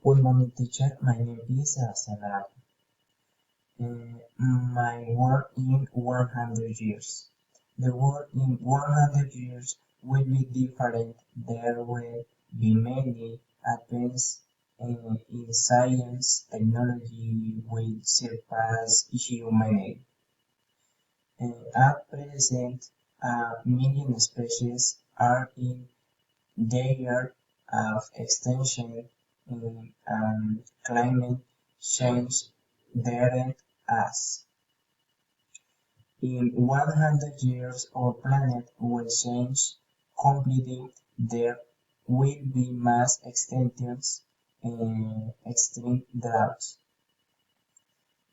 Good morning, teacher. My name is Salah. My work in 100 years. The world in 100 years will be different. There will be many advances in science. Technology will surpass humanity. At present, a million species are in danger of extinction, and climate change threatens us. In 100 years our planet will change completely. There will be mass extinctions, extreme droughts,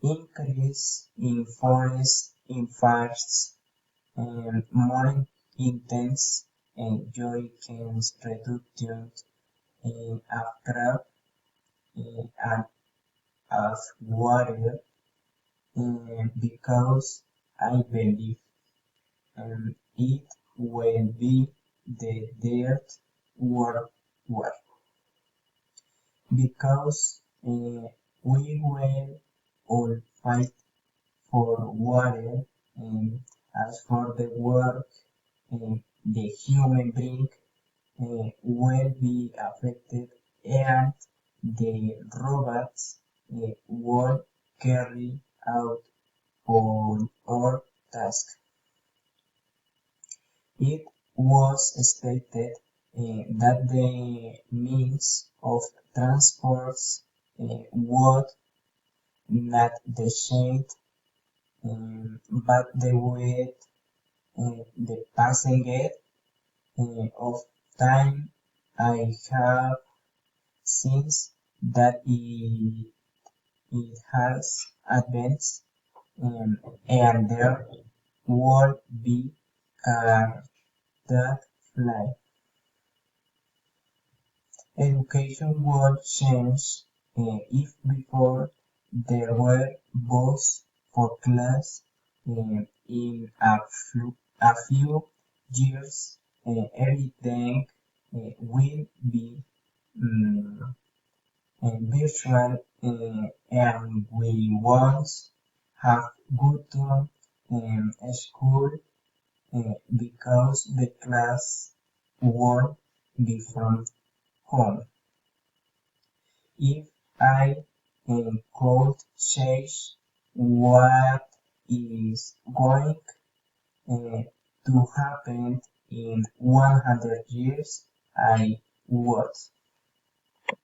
increase in forests, in fires, and more intense hurricanes, reduction of crop and of water, because I believe it will be the third world war, because we will all fight for water, as for the work the human being will be affected, and the robots will carry out all our tasks. It was expected that the means of transport would not change, but the weight, the passing of time. I have since that it has advanced, and there would be cars that fly. Education would change if before there were books for class. In a few years, everything will be um, virtual, and we won't have go to school, because the class won't be from home. If I could change what is going to happen in 100 years, I would.